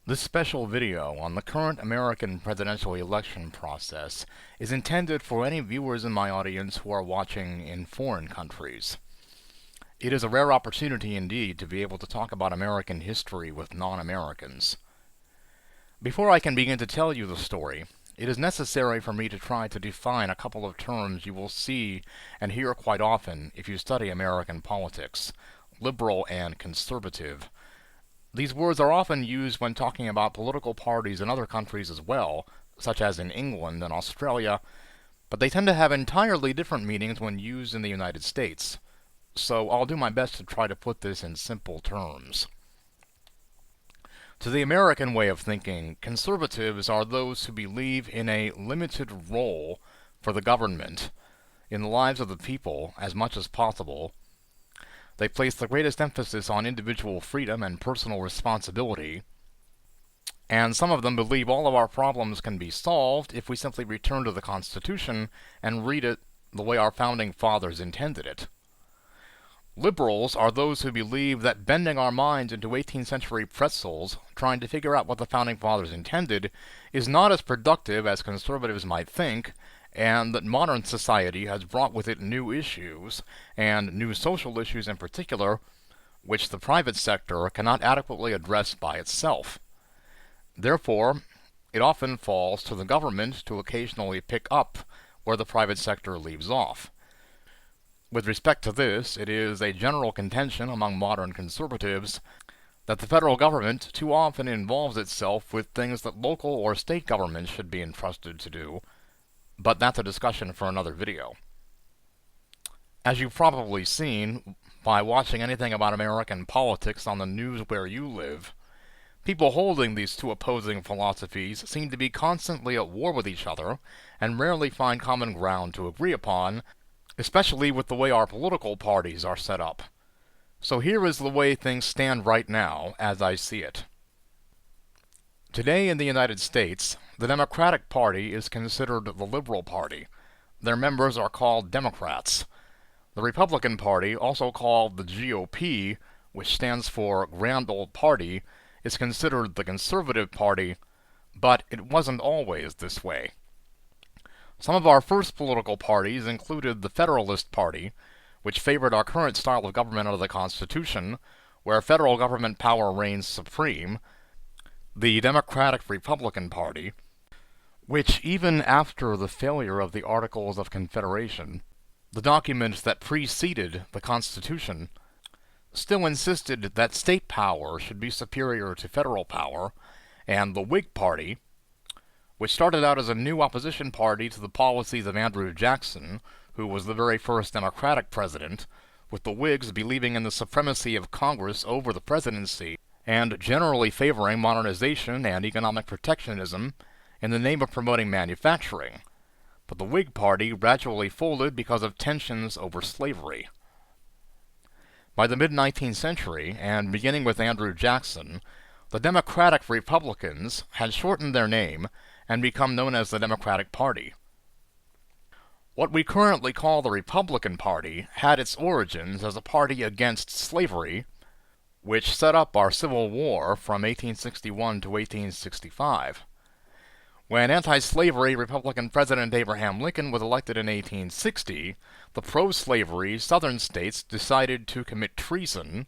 This special video on the current American presidential election process is intended for any viewers in my audience who are watching in foreign countries. It is a rare opportunity indeed to be able to talk about American history with non-Americans. Before I can begin to tell you the story, it is necessary for me to try to define a couple of terms you will see and hear quite often if you study American politics: liberal and conservative. These words are often used when talking about political parties in other countries as well, such as in England and Australia, but they tend to have entirely different meanings when used in the United States. So I'll do my best to try to put this in simple terms. To the American way of thinking, conservatives are those who believe in a limited role for the government in the lives of the people as much as possible. They place the greatest emphasis on individual freedom and personal responsibility, and some of them believe all of our problems can be solved if we simply return to the Constitution and read it the way our founding fathers intended it. Liberals are those who believe that bending our minds into 18th century pretzels, trying to figure out what the founding fathers intended, is not as productive as conservatives might think, and that modern society has brought with it new issues, and new social issues in particular, which the private sector cannot adequately address by itself. Therefore, it often falls to the government to occasionally pick up where the private sector leaves off. With respect to this, it is a general contention among modern conservatives that the federal government too often involves itself with things that local or state governments should be entrusted to do, but that's a discussion for another video. As you've probably seen by watching anything about American politics on the news where you live, people holding these two opposing philosophies seem to be constantly at war with each other and rarely find common ground to agree upon, especially with the way our political parties are set up. So here is the way things stand right now, as I see it. Today in the United States, the Democratic Party is considered the Liberal Party. Their members are called Democrats. The Republican Party, also called the GOP, which stands for Grand Old Party, is considered the Conservative Party, but it wasn't always this way. Some of our first political parties included the Federalist Party, which favored our current style of government under the Constitution, where federal government power reigns supreme, the Democratic-Republican Party, which even after the failure of the Articles of Confederation, the document that preceded the Constitution, still insisted that state power should be superior to federal power, and the Whig Party, which started out as a new opposition party to the policies of Andrew Jackson, who was the very first Democratic president, with the Whigs believing in the supremacy of Congress over the presidency, and generally favoring modernization and economic protectionism in the name of promoting manufacturing. But the Whig Party gradually folded because of tensions over slavery. By the mid-19th century, and beginning with Andrew Jackson, the Democratic Republicans had shortened their name and become known as the Democratic Party. What we currently call the Republican Party had its origins as a party against slavery, which set up our Civil War from 1861 to 1865. When anti-slavery Republican President Abraham Lincoln was elected in 1860, the pro-slavery Southern states decided to commit treason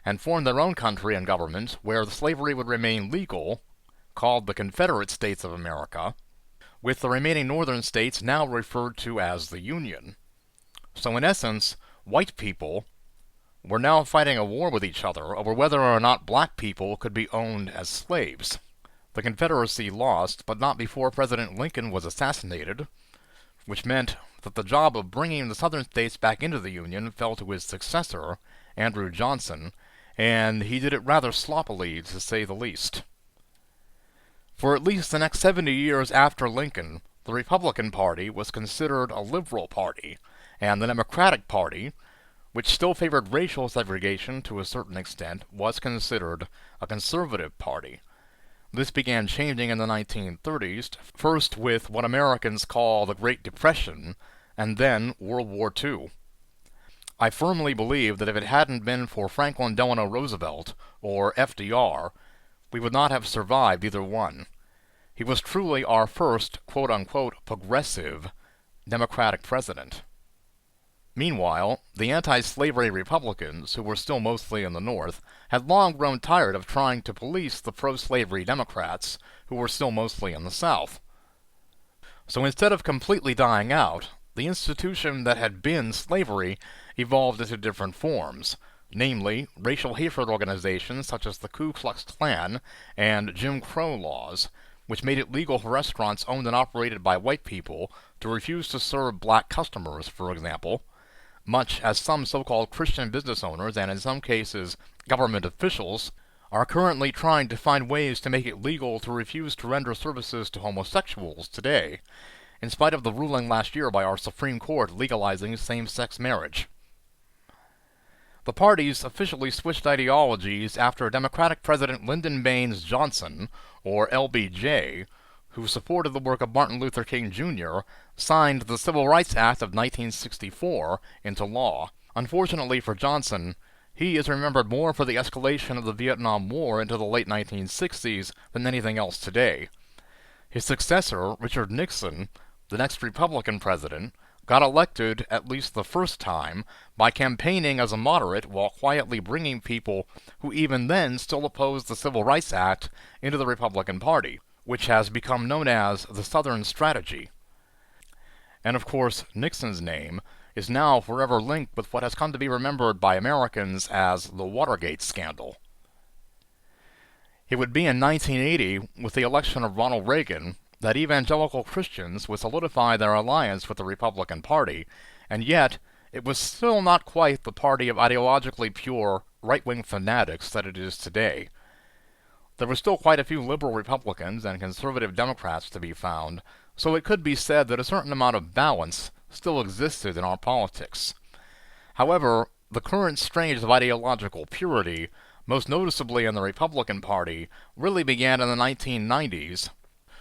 and form their own country and government where slavery would remain legal, called the Confederate States of America, with the remaining northern states now referred to as the Union. So in essence, white people were now fighting a war with each other over whether or not black people could be owned as slaves. The Confederacy lost, but not before President Lincoln was assassinated, which meant that the job of bringing the southern states back into the Union fell to his successor, Andrew Johnson, and he did it rather sloppily, to say the least. For at least the next 70 years after Lincoln, the Republican Party was considered a liberal party, and the Democratic Party, which still favored racial segregation to a certain extent, was considered a conservative party. This began changing in the 1930s, first with what Americans call the Great Depression, and then World War II. I firmly believe that if it hadn't been for Franklin Delano Roosevelt, or FDR, we would not have survived either one. He was truly our first quote-unquote progressive Democratic president. Meanwhile, the anti-slavery Republicans, who were still mostly in the North, had long grown tired of trying to police the pro-slavery Democrats, who were still mostly in the South. So instead of completely dying out, the institution that had been slavery evolved into different forms, namely racial hatred organizations such as the Ku Klux Klan and Jim Crow laws, which made it legal for restaurants owned and operated by white people to refuse to serve black customers, for example, much as some so-called Christian business owners, and in some cases government officials, are currently trying to find ways to make it legal to refuse to render services to homosexuals today, in spite of the ruling last year by our Supreme Court legalizing same-sex marriage. The parties officially switched ideologies after Democratic President Lyndon Baines Johnson, or LBJ, who supported the work of Martin Luther King Jr., signed the Civil Rights Act of 1964 into law. Unfortunately for Johnson, he is remembered more for the escalation of the Vietnam War into the late 1960s than anything else today. His successor, Richard Nixon, the next Republican president, got elected at least the first time by campaigning as a moderate while quietly bringing people who even then still opposed the Civil Rights Act into the Republican Party, which has become known as the Southern Strategy. And of course, Nixon's name is now forever linked with what has come to be remembered by Americans as the Watergate scandal. It would be in 1980, with the election of Ronald Reagan, that evangelical Christians would solidify their alliance with the Republican Party, and yet it was still not quite the party of ideologically pure right-wing fanatics that it is today. There were still quite a few liberal Republicans and conservative Democrats to be found, so it could be said that a certain amount of balance still existed in our politics. However, the current strains of ideological purity, most noticeably in the Republican Party, really began in the 1990s,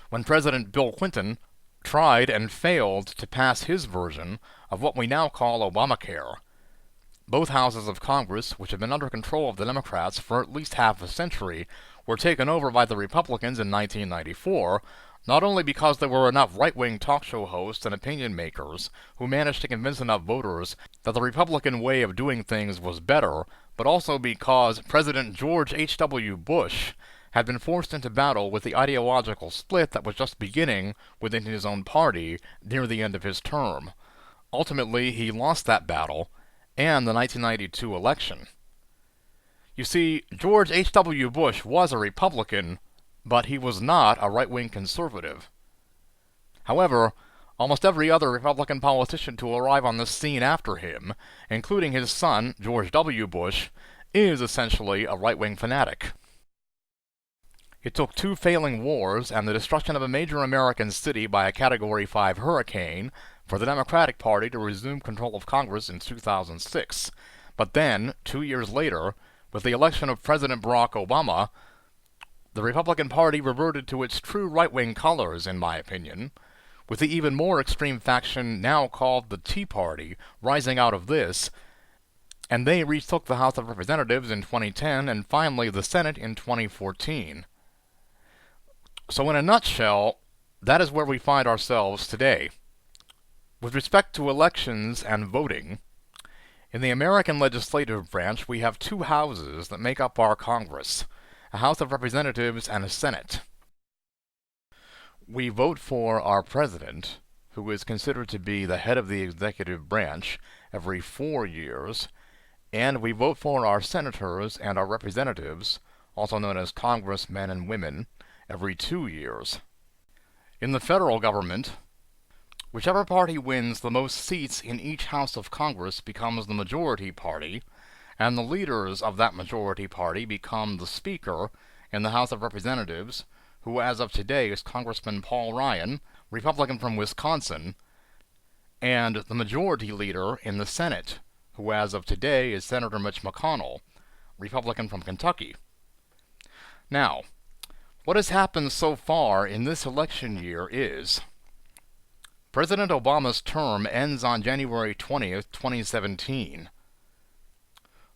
when President Bill Clinton tried and failed to pass his version of what we now call Obamacare. Both houses of Congress, which had been under control of the Democrats for at least half a century, were taken over by the Republicans in 1994, not only because there were enough right-wing talk show hosts and opinion makers who managed to convince enough voters that the Republican way of doing things was better, but also because President George H.W. Bush had been forced into battle with the ideological split that was just beginning within his own party near the end of his term. Ultimately, he lost that battle and the 1992 election. You see, George H.W. Bush was a Republican, but he was not a right-wing conservative. However, almost every other Republican politician to arrive on the scene after him, including his son, George W. Bush, is essentially a right-wing fanatic. It took 2 failing wars and the destruction of a major American city by a Category 5 hurricane for the Democratic Party to resume control of Congress in 2006. But then, 2 years later, with the election of President Barack Obama, the Republican Party reverted to its true right-wing colors, in my opinion, with the even more extreme faction now called the Tea Party rising out of this, and they retook the House of Representatives in 2010 and finally the Senate in 2014. So in a nutshell, that is where we find ourselves today. With respect to elections and voting, in the American legislative branch we have 2 houses that make up our Congress, a House of Representatives and a Senate. We vote for our president, who is considered to be the head of the executive branch, every 4 years, and we vote for our senators and our representatives, also known as congressmen and women, every 2 years. In the federal government, whichever party wins the most seats in each House of Congress becomes the majority party, and the leaders of that majority party become the Speaker in the House of Representatives, who as of today is Congressman Paul Ryan, Republican from Wisconsin, and the Majority Leader in the Senate, who as of today is Senator Mitch McConnell, Republican from Kentucky. Now, what has happened so far in this election year is President Obama's term ends on January 20th, 2017.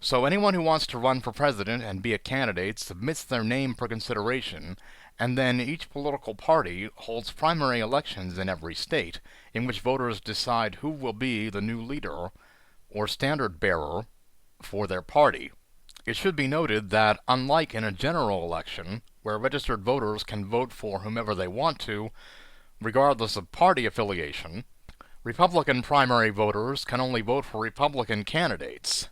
So anyone who wants to run for president and be a candidate submits their name for consideration, and then each political party holds primary elections in every state, in which voters decide who will be the new leader or standard bearer for their party. It should be noted that, unlike in a general election, where registered voters can vote for whomever they want to, regardless of party affiliation, Republican primary voters can only vote for Republican candidates,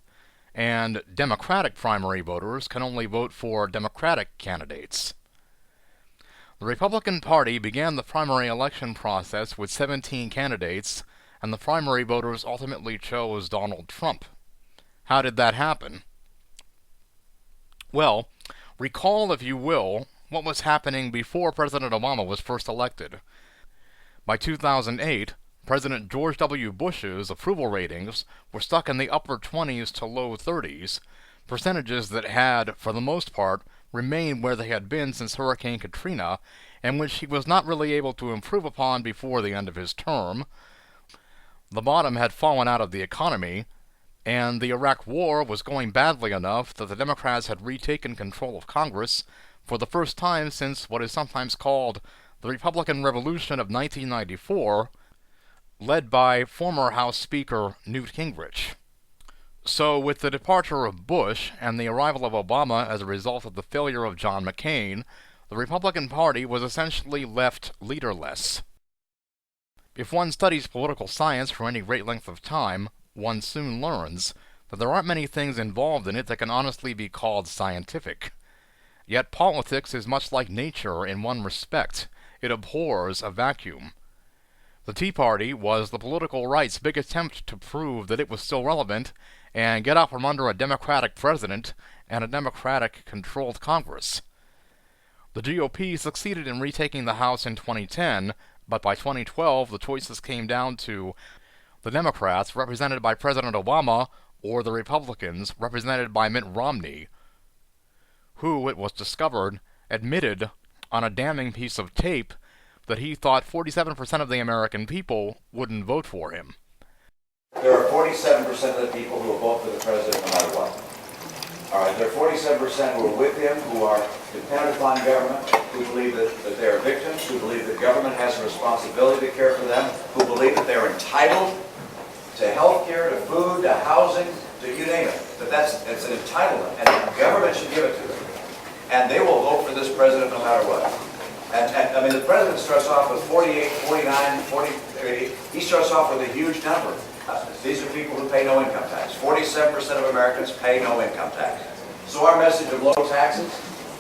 and Democratic primary voters can only vote for Democratic candidates. The Republican Party began the primary election process with 17 candidates, and the primary voters ultimately chose Donald Trump. How did that happen? Well, recall, if you will, what was happening before President Obama was first elected. By 2008, President George W. Bush's approval ratings were stuck in the upper 20s to low 30s, percentages that had, for the most part, remained where they had been since Hurricane Katrina, and which he was not really able to improve upon before the end of his term. The bottom had fallen out of the economy, and the Iraq War was going badly enough that the Democrats had retaken control of Congress for the first time since what is sometimes called the Republican Revolution of 1994, led by former House Speaker Newt Gingrich. So, with the departure of Bush and the arrival of Obama as a result of the failure of John McCain, the Republican Party was essentially left leaderless. If one studies political science for any great length of time, one soon learns that there aren't many things involved in it that can honestly be called scientific. Yet politics is much like nature in one respect. It abhors a vacuum. The Tea Party was the political right's big attempt to prove that it was still relevant and get out from under a Democratic president and a Democratic-controlled Congress. The GOP succeeded in retaking the House in 2010, but by 2012 the choices came down to the Democrats, represented by President Obama, or the Republicans, represented by Mitt Romney, who, it was discovered, admitted on a damning piece of tape that he thought 47% of the American people wouldn't vote for him. There are 47% of the people who will vote for the president no matter what. All right, there are 47% who are with him, who are dependent upon government, who believe that they are victims, who believe that government has a responsibility to care for them, who believe that they're entitled to health care, to food, to housing, to you name it. It's an entitlement, and the government should give it to them. And they will vote for this president no matter what. And I mean, the president starts off with 48, 49, 40, he starts off with a huge number. These are people who pay no income tax. 47% of Americans pay no income tax. So our message of low taxes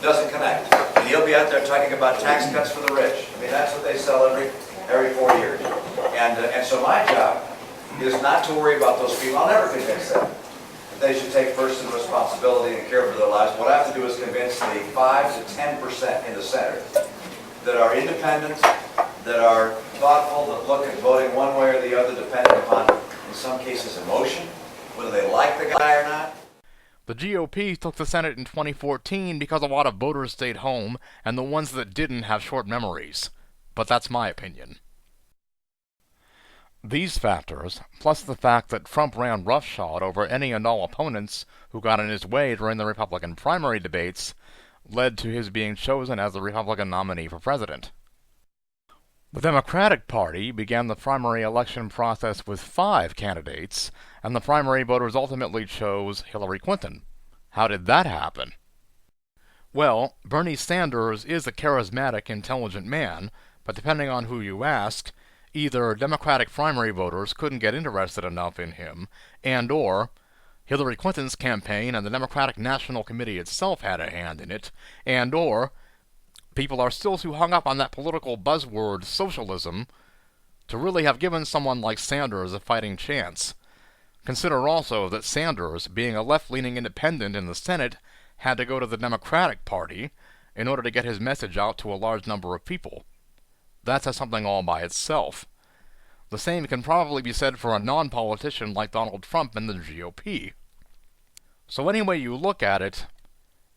doesn't connect. And he'll be out there talking about tax cuts for the rich. I mean, that's what they sell every 4 years. And so my job is not to worry about those people. I'll never convince them that they should take personal responsibility and care for their lives. What I have to do is convince the 5 to 10% in the Senate that are independent, that are thoughtful, that look at voting one way or the other depending upon, in some cases, emotion, whether they like the guy or not. The GOP took the Senate in 2014 because a lot of voters stayed home, and the ones that didn't have short memories. But that's my opinion. These factors, plus the fact that Trump ran roughshod over any and all opponents who got in his way during the Republican primary debates, led to his being chosen as the Republican nominee for president. The Democratic Party began the primary election process with 5 candidates, and the primary voters ultimately chose Hillary Clinton. How did that happen? Well, Bernie Sanders is a charismatic, intelligent man, but depending on who you ask, either Democratic primary voters couldn't get interested enough in him, and/or Hillary Clinton's campaign and the Democratic National Committee itself had a hand in it, and/or people are still too hung up on that political buzzword socialism to really have given someone like Sanders a fighting chance. Consider also that Sanders, being a left-leaning independent in the Senate, had to go to the Democratic Party in order to get his message out to a large number of people. That says something all by itself. The same can probably be said for a non-politician like Donald Trump in the GOP. So any way you look at it,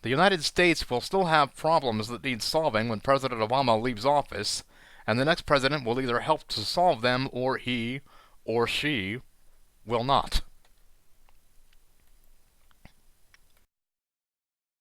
the United States will still have problems that need solving when President Obama leaves office, and the next president will either help to solve them or he or she will not.